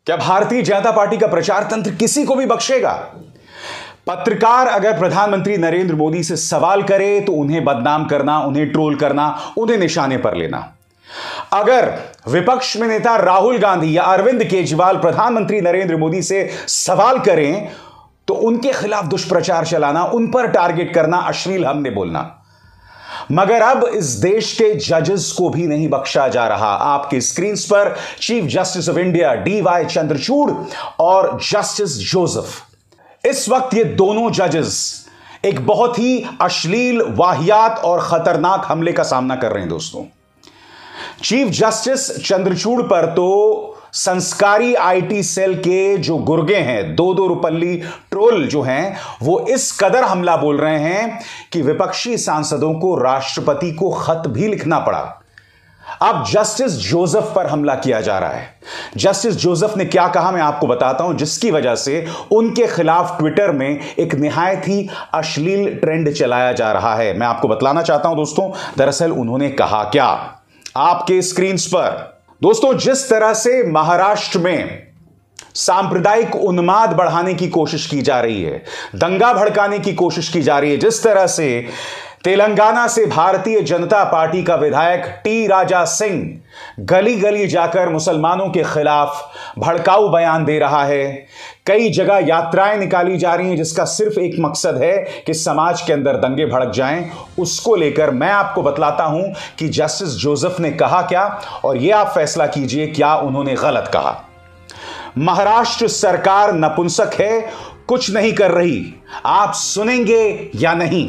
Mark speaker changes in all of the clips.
Speaker 1: क्या भारतीय जनता पार्टी का प्रचार तंत्र किसी को भी बख्शेगा? पत्रकार अगर प्रधानमंत्री नरेंद्र मोदी से सवाल करे तो उन्हें बदनाम करना, उन्हें ट्रोल करना, उन्हें निशाने पर लेना। अगर विपक्ष में नेता राहुल गांधी या अरविंद केजरीवाल प्रधानमंत्री नरेंद्र मोदी से सवाल करें तो उनके खिलाफ दुष्प्रचार चलाना, उन पर टारगेट करना, अश्लील हमले बोलना। मगर अब इस देश के जजेस को भी नहीं बख्शा जा रहा। आपके स्क्रीन पर chief justice of India DY Chandrachud और जस्टिस जोसेफ। इस वक्त ये दोनों जजेस एक बहुत ही अश्लील, वाहियात और खतरनाक हमले का सामना कर रहे हैं दोस्तों। चीफ जस्टिस चंद्रचूड़ पर तो संस्कारी IT सेल के जो गुर्गे हैं, दो रुपल्ली ट्रोल जो हैं, वो इस कदर हमला बोल रहे हैं कि विपक्षी सांसदों को राष्ट्रपति को खत भी लिखना पड़ा। अब जस्टिस जोसेफ पर हमला किया जा रहा है। जस्टिस जोसेफ ने क्या कहा मैं आपको बताता हूं, जिसकी वजह से उनके खिलाफ ट्विटर में एक निहायत ही अश्लील ट्रेंड चलाया जा रहा है। मैं आपको बतलाना चाहता हूं दोस्तों, दरअसल उन्होंने कहा क्या। आपके स्क्रीन पर दोस्तों, जिस तरह से महाराष्ट्र में सांप्रदायिक उन्माद बढ़ाने की कोशिश की जा रही है, दंगा भड़काने की कोशिश की जा रही है, जिस तरह से तेलंगाना से भारतीय जनता पार्टी का विधायक T राजा सिंह गली गली जाकर मुसलमानों के खिलाफ भड़काऊ बयान दे रहा है, कई जगह यात्राएं निकाली जा रही हैं जिसका सिर्फ एक मकसद है कि समाज के अंदर दंगे भड़क जाएं, उसको लेकर मैं आपको बतलाता हूं कि जस्टिस जोसेफ ने कहा क्या और यह आप फैसला कीजिए क्या उन्होंने गलत कहा। महाराष्ट्र सरकार नपुंसक है, कुछ नहीं कर रही, आप सुनेंगे या नहीं।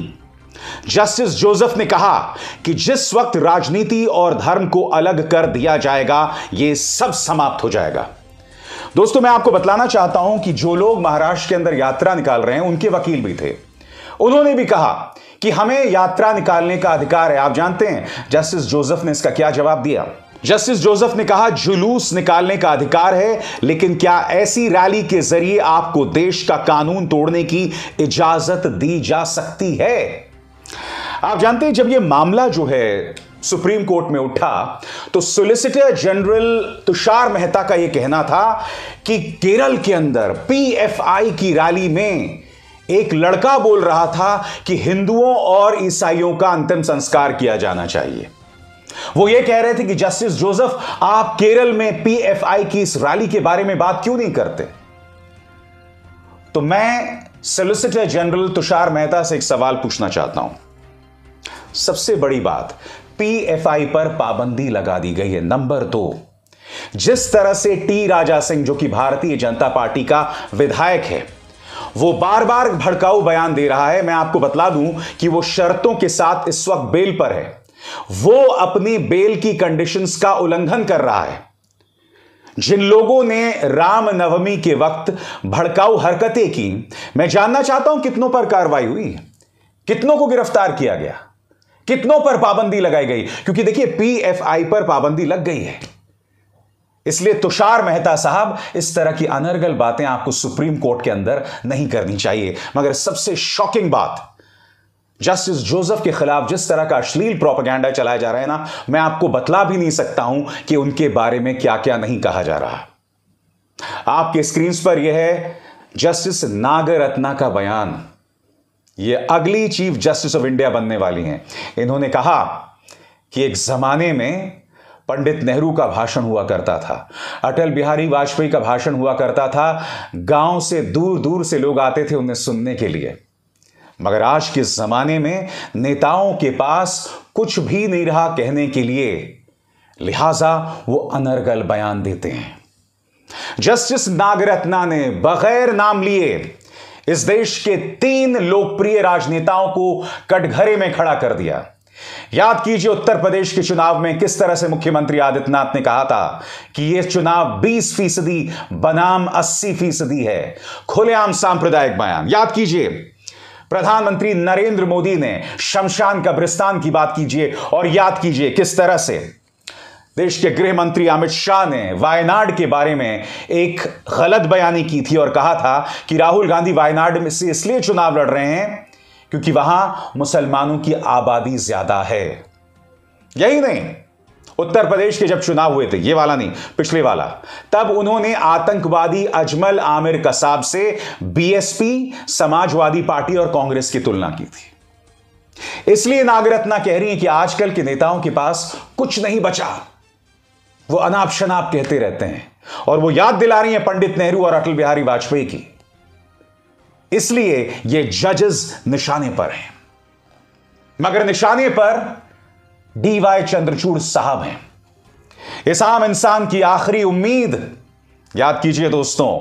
Speaker 1: जस्टिस जोसेफ ने कहा कि जिस वक्त राजनीति और धर्म को अलग कर दिया जाएगा यह सब समाप्त हो जाएगा। दोस्तों, मैं आपको बतलाना चाहता हूं कि जो लोग महाराष्ट्र के अंदर यात्रा निकाल रहे हैं उनके वकील भी थे। उन्होंने भी कहा कि हमें यात्रा निकालने का अधिकार है। आप जानते हैं जस्टिस जोसेफ ने इसका क्या जवाब दिया? जस्टिस जोसेफ ने कहा जुलूस निकालने का अधिकार है, लेकिन क्या ऐसी रैली के जरिए आपको देश का कानून तोड़ने की इजाजत दी जा सकती है? आप जानते हैं जब यह मामला जो है सुप्रीम कोर्ट में उठा तो सॉलिसिटर जनरल तुषार मेहता का यह कहना था कि केरल के अंदर PFI की रैली में एक लड़का बोल रहा था कि हिंदुओं और ईसाइयों का अंतिम संस्कार किया जाना चाहिए। वो ये कह रहे थे कि जस्टिस जोसेफ, आप केरल में PFI की इस रैली के बारे में बात क्यों नहीं करते? तो मैं सॉलिसिटर जनरल तुषार मेहता से एक सवाल पूछना चाहता हूं। सबसे बड़ी बात, PFI पर पाबंदी लगा दी गई है। नंबर 2, जिस तरह से T राजा सिंह जो कि भारतीय जनता पार्टी का विधायक है, वो बार बार भड़काऊ बयान दे रहा है। मैं आपको बतला दूं कि वो शर्तों के साथ इस वक्त बेल पर है। वो अपनी बेल की कंडीशंस का उल्लंघन कर रहा है। जिन लोगों ने रामनवमी के वक्त भड़काऊ हरकतें की, मैं जानना चाहता हूं कितनों पर कार्रवाई हुई, कितनों को गिरफ्तार किया गया, कितनों पर पाबंदी लगाई गई? क्योंकि देखिए PFI पर पाबंदी लग गई है। इसलिए तुषार मेहता साहब, इस तरह की अनर्गल बातें आपको सुप्रीम कोर्ट के अंदर नहीं करनी चाहिए। मगर सबसे शॉकिंग बात, जस्टिस जोसेफ के खिलाफ जिस तरह का अश्लील प्रोपेगेंडा चलाया जा रहा है ना, मैं आपको बतला भी नहीं सकता हूं कि उनके बारे में क्या क्या नहीं कहा जा रहा। आपके स्क्रीन पर यह है जस्टिस नागरत्ना का बयान। ये अगली चीफ जस्टिस ऑफ इंडिया बनने वाली हैं। इन्होंने कहा कि एक जमाने में पंडित नेहरू का भाषण हुआ करता था, अटल बिहारी वाजपेयी का भाषण हुआ करता था, गांव से दूर दूर से लोग आते थे उन्हें सुनने के लिए। मगर आज के जमाने में नेताओं के पास कुछ भी नहीं रहा कहने के लिए, लिहाजा वो अनर्गल बयान देते हैं। जस्टिस नागरत्ना ने बगैर नाम लिए इस देश के 3 लोकप्रिय राजनेताओं को कटघरे में खड़ा कर दिया। याद कीजिए उत्तर प्रदेश के चुनाव में किस तरह से मुख्यमंत्री आदित्यनाथ ने कहा था कि यह चुनाव 20% बनाम 80% है। खुलेआम सांप्रदायिक बयान। याद कीजिए प्रधानमंत्री नरेंद्र मोदी ने शमशान कब्रिस्तान की बात कीजिए, और याद कीजिए किस तरह से देश के गृह मंत्री अमित शाह ने वायनाड के बारे में एक गलत बयानी की थी और कहा था कि राहुल गांधी वायनाड में से इसलिए चुनाव लड़ रहे हैं क्योंकि वहां मुसलमानों की आबादी ज्यादा है। यही नहीं, उत्तर प्रदेश के जब चुनाव हुए थे, ये वाला नहीं, पिछले वाला, तब उन्होंने आतंकवादी अजमल आमिर कसाब से बीएसपी, समाजवादी पार्टी और कांग्रेस की तुलना की थी। इसलिए नागरत्ना कह रही है कि आजकल के नेताओं के पास कुछ नहीं बचा, वो अनाप शनाप कहते रहते हैं, और वो याद दिला रही हैं पंडित नेहरू और अटल बिहारी वाजपेयी की। इसलिए ये जजेस निशाने पर हैं, मगर निशाने पर डीवाई चंद्रचूड़ साहब हैं, इस आम इंसान की आखिरी उम्मीद। याद कीजिए दोस्तों,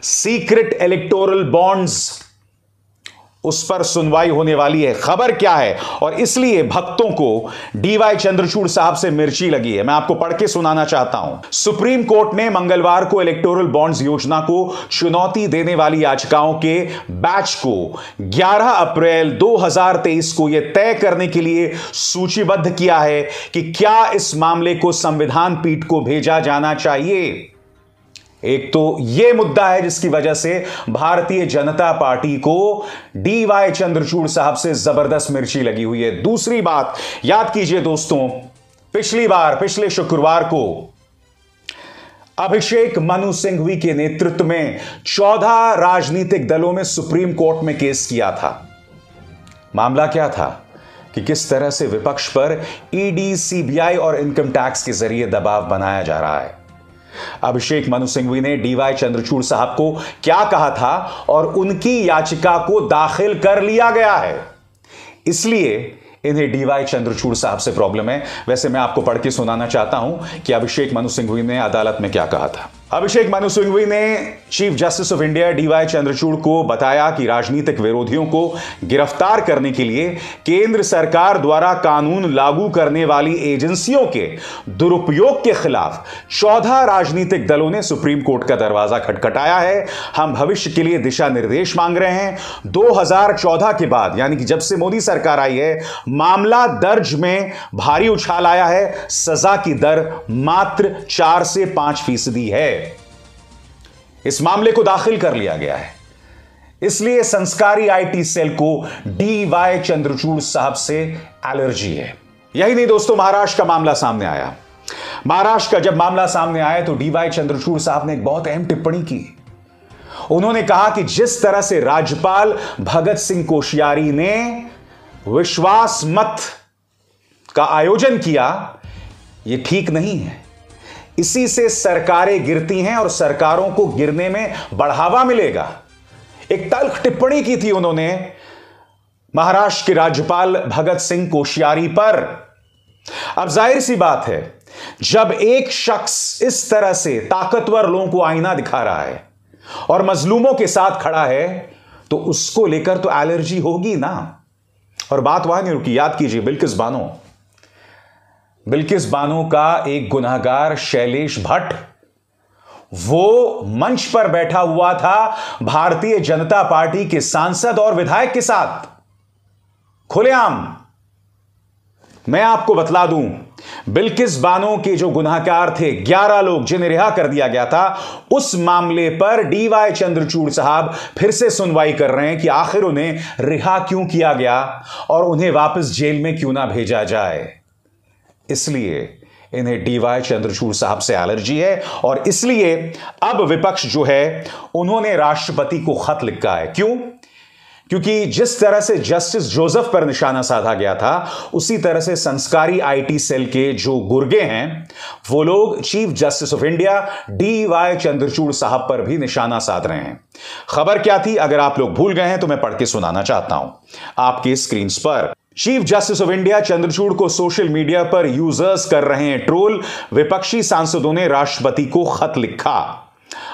Speaker 1: सीक्रेट इलेक्टोरल बॉन्ड्स, उस पर सुनवाई होने वाली है। खबर क्या है, और इसलिए भक्तों को डीवाई चंद्रचूड़ साहब से मिर्ची लगी है। मैं आपको पढ़ के सुनाना चाहता हूं। सुप्रीम कोर्ट ने मंगलवार को इलेक्टोरल बॉन्ड्स योजना को चुनौती देने वाली याचिकाओं के बैच को 11 अप्रैल 2023 को यह तय करने के लिए सूचीबद्ध किया है कि क्या इस मामले को संविधान पीठ को भेजा जाना चाहिए। एक तो यह मुद्दा है जिसकी वजह से भारतीय जनता पार्टी को डीवाई चंद्रचूड़ साहब से जबरदस्त मिर्ची लगी हुई है। दूसरी बात, याद कीजिए दोस्तों, पिछले शुक्रवार को अभिषेक मनु सिंघवी के नेतृत्व में 14 राजनीतिक दलों में सुप्रीम कोर्ट में केस किया था। मामला क्या था कि किस तरह से विपक्ष पर ईडी, सीबीआई और इनकम टैक्स के जरिए दबाव बनाया जा रहा है। अभिषेक मनु सिंघवी ने डीवाई चंद्रचूड़ साहब को क्या कहा था और उनकी याचिका को दाखिल कर लिया गया है, इसलिए इन्हें डीवाई चंद्रचूड़ साहब से प्रॉब्लम है। वैसे मैं आपको पढ़ के सुनाना चाहता हूं कि अभिषेक मनु सिंघवी ने अदालत में क्या कहा था। अभिषेक मनु सिंघवी ने chief justice of India DY Chandrachud को बताया कि राजनीतिक विरोधियों को गिरफ्तार करने के लिए केंद्र सरकार द्वारा कानून लागू करने वाली एजेंसियों के दुरुपयोग के खिलाफ 14 राजनीतिक दलों ने सुप्रीम कोर्ट का दरवाजा खटखटाया है। हम भविष्य के लिए दिशा निर्देश मांग रहे हैं। 2014 के बाद, यानी कि जब से मोदी सरकार आई है, मामला दर्ज में भारी उछाल आया है। सजा की दर मात्र 4 से 5% है। इस मामले को दाखिल कर लिया गया है, इसलिए संस्कारी आईटी सेल को डीवाई चंद्रचूड़ साहब से एलर्जी है। यही नहीं दोस्तों, महाराष्ट्र का मामला सामने आया। महाराष्ट्र का जब मामला सामने आया तो डीवाई चंद्रचूड़ साहब ने एक बहुत अहम टिप्पणी की। उन्होंने कहा कि जिस तरह से राज्यपाल भगत सिंह कोश्यारी ने विश्वास मत का आयोजन किया, यह ठीक नहीं है। इसी से सरकारें गिरती हैं और सरकारों को गिरने में बढ़ावा मिलेगा। एक तल्ख टिप्पणी की थी उन्होंने महाराष्ट्र के राज्यपाल भगत सिंह कोश्यारी पर। अब जाहिर सी बात है, जब एक शख्स इस तरह से ताकतवर लोगों को आईना दिखा रहा है और मजलूमों के साथ खड़ा है, तो उसको लेकर तो एलर्जी होगी ना। और बात वहां नहीं रुकी। याद कीजिए, बिल्किस बानो का एक गुनहगार शैलेश भट्ट, वो मंच पर बैठा हुआ था भारतीय जनता पार्टी के सांसद और विधायक के साथ खुलेआम। मैं आपको बतला दूं, बिल्किस बानो के जो गुनहगार थे 11 लोग जिन्हें रिहा कर दिया गया था, उस मामले पर डीवाई चंद्रचूड़ साहब फिर से सुनवाई कर रहे हैं कि आखिर उन्हें रिहा क्यों किया गया और उन्हें वापस जेल में क्यों ना भेजा जाए। इसलिए इन्हें डीवाई चंद्रचूड़ साहब से एलर्जी है, और इसलिए अब विपक्ष जो है उन्होंने राष्ट्रपति को खत लिखा है। क्यों? क्योंकि जिस तरह से जस्टिस जोसेफ पर निशाना साधा गया था, उसी तरह से संस्कारी आईटी सेल के जो गुर्गे हैं, वो लोग chief justice of India DY Chandrachud साहब पर भी निशाना साध रहे हैं। खबर क्या थी, अगर आप लोग भूल गए हैं तो मैं पढ़ के सुनाना चाहता हूं आपके स्क्रीन पर। Chief justice of India Chandrachud को सोशल मीडिया पर यूजर्स कर रहे हैं ट्रोल, विपक्षी सांसदों ने राष्ट्रपति को खत लिखा।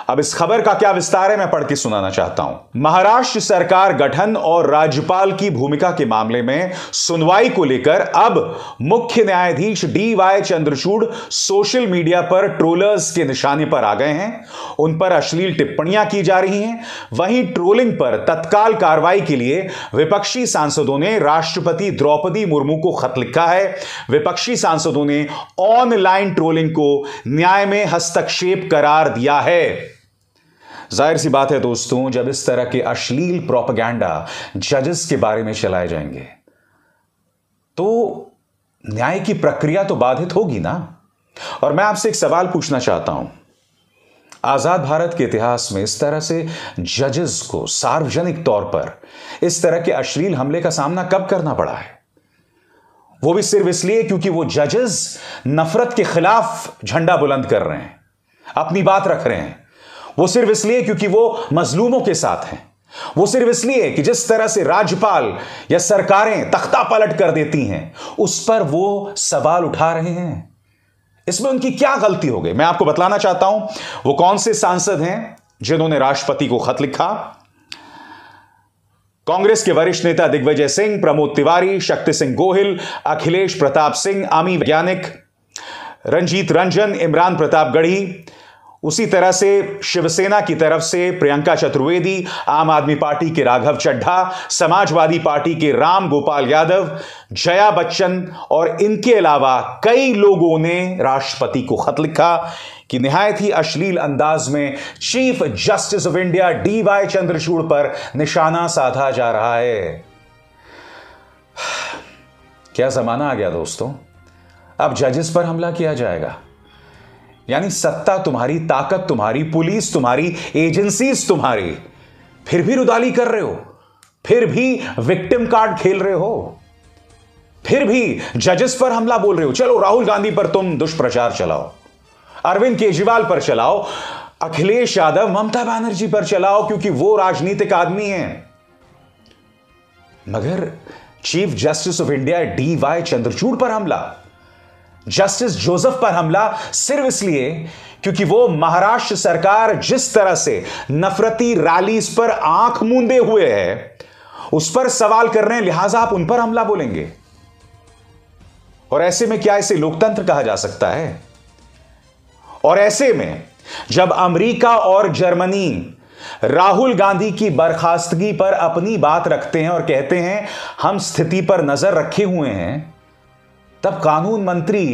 Speaker 1: अब इस खबर का क्या विस्तार है, मैं पढ़ के सुनाना चाहता हूं। महाराष्ट्र सरकार गठन और राज्यपाल की भूमिका के मामले में सुनवाई को लेकर अब मुख्य न्यायाधीश डीवाई चंद्रचूड़ सोशल मीडिया पर ट्रोलर्स के निशाने पर आ गए हैं। उन पर अश्लील टिप्पणियां की जा रही हैं। वहीं ट्रोलिंग पर तत्काल कार्रवाई के लिए विपक्षी सांसदों ने राष्ट्रपति द्रौपदी मुर्मू को खत लिखा है। विपक्षी सांसदों ने ऑनलाइन ट्रोलिंग को न्याय में हस्तक्षेप करार दिया है। जाहिर सी बात है दोस्तों, जब इस तरह के अश्लील प्रोपेगेंडा जजेस के बारे में चलाए जाएंगे तो न्याय की प्रक्रिया तो बाधित होगी ना। और मैं आपसे एक सवाल पूछना चाहता हूं, आजाद भारत के इतिहास में इस तरह से जजेस को सार्वजनिक तौर पर इस तरह के अश्लील हमले का सामना कब करना पड़ा है? वो भी सिर्फ इसलिए क्योंकि वो जजेस नफरत के खिलाफ झंडा बुलंद कर रहे हैं, अपनी बात रख रहे हैं। वो सिर्फ इसलिए क्योंकि वो मजलूमों के साथ हैं। वो सिर्फ इसलिए कि जिस तरह से राज्यपाल या सरकारें तख्ता पलट कर देती हैं, उस पर वो सवाल उठा रहे हैं। इसमें उनकी क्या गलती हो गई? मैं आपको बतलाना चाहता हूं वो कौन से सांसद हैं जिन्होंने राष्ट्रपति को खत लिखा। कांग्रेस के वरिष्ठ नेता दिग्विजय सिंह, प्रमोद तिवारी, शक्ति सिंह गोहिल, अखिलेश प्रताप सिंह, आमी वैज्ञानिक, रंजीत रंजन, इमरान प्रताप गढ़ी, उसी तरह से शिवसेना की तरफ से प्रियंका चतुर्वेदी, आम आदमी पार्टी के राघव चड्ढा, समाजवादी पार्टी के राम गोपाल यादव, जया बच्चन और इनके अलावा कई लोगों ने राष्ट्रपति को खत लिखा कि निहायत ही अश्लील अंदाज में chief justice of India DY Chandrachud पर निशाना साधा जा रहा है। क्या जमाना आ गया दोस्तों, अब जजेस पर हमला किया जाएगा। यानी सत्ता तुम्हारी, ताकत तुम्हारी, पुलिस तुम्हारी, एजेंसीज तुम्हारी, फिर भी रुदाली कर रहे हो, फिर भी विक्टिम कार्ड खेल रहे हो, फिर भी जजेस पर हमला बोल रहे हो। चलो राहुल गांधी पर तुम दुष्प्रचार चलाओ, अरविंद केजरीवाल पर चलाओ, अखिलेश यादव, ममता बनर्जी पर चलाओ क्योंकि वो राजनीतिक आदमी हैं, मगर chief justice of India DY Chandrachud पर हमला, जस्टिस जोसेफ पर हमला सिर्फ इसलिए क्योंकि वो महाराष्ट्र सरकार जिस तरह से नफरती रैलीज पर आंख मूंदे हुए है उस पर सवाल कर रहे हैं, लिहाजा आप उन पर हमला बोलेंगे। और ऐसे में क्या इसे लोकतंत्र कहा जा सकता है? और ऐसे में जब अमेरिका और जर्मनी राहुल गांधी की बर्खास्तगी पर अपनी बात रखते हैं और कहते हैं हम स्थिति पर नजर रखे हुए हैं, तब कानून मंत्री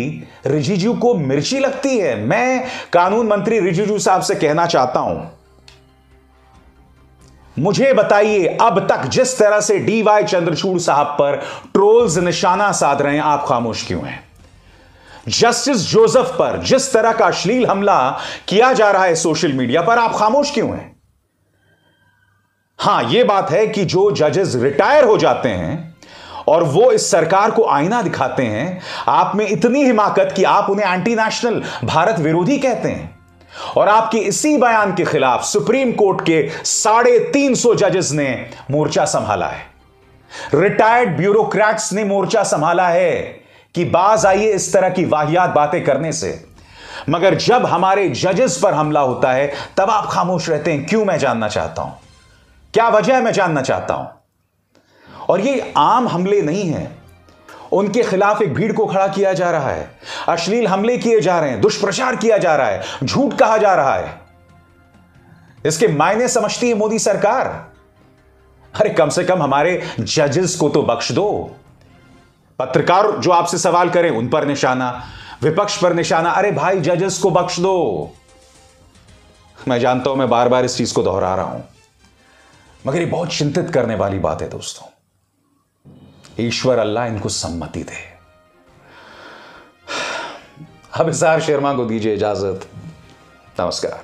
Speaker 1: रिजिजू को मिर्ची लगती है। मैं कानून मंत्री रिजिजू साहब से कहना चाहता हूं, मुझे बताइए अब तक जिस तरह से DY चंद्रचूड़ साहब पर ट्रोल्स निशाना साध रहे हैं, आप खामोश क्यों हैं? जस्टिस जोसेफ पर जिस तरह का अश्लील हमला किया जा रहा है सोशल मीडिया पर, आप खामोश क्यों हैं? हां, यह बात है कि जो जजेस रिटायर हो जाते हैं और वो इस सरकार को आईना दिखाते हैं, आप में इतनी हिमाकत कि आप उन्हें एंटी नेशनल, भारत विरोधी कहते हैं। और आपके इसी बयान के खिलाफ सुप्रीम कोर्ट के 350 जजेस ने मोर्चा संभाला है, रिटायर्ड ब्यूरोक्रेट्स ने मोर्चा संभाला है कि बाज आइए इस तरह की वाहियात बातें करने से। मगर जब हमारे जजेस पर हमला होता है तब आप खामोश रहते हैं। क्यों? मैं जानना चाहता हूं, क्या वजह है, मैं जानना चाहता हूं। और ये आम हमले नहीं हैं, उनके खिलाफ एक भीड़ को खड़ा किया जा रहा है, अश्लील हमले किए जा रहे हैं, दुष्प्रचार किया जा रहा है, झूठ कहा जा रहा है। इसके मायने समझती है मोदी सरकार? अरे कम से कम हमारे जजेस को तो बख्श दो। पत्रकार जो आपसे सवाल करें उन पर निशाना, विपक्ष पर निशाना। अरे भाई जजेस को बख्श दो। मैं जानता हूं मैं बार बार इस चीज को दोहरा रहा हूं, मगर ये बहुत चिंतित करने वाली बात है दोस्तों। ईश्वर अल्लाह इनको सम्मति दे। अब इज़हार शर्मा को दीजिए इजाजत। नमस्कार।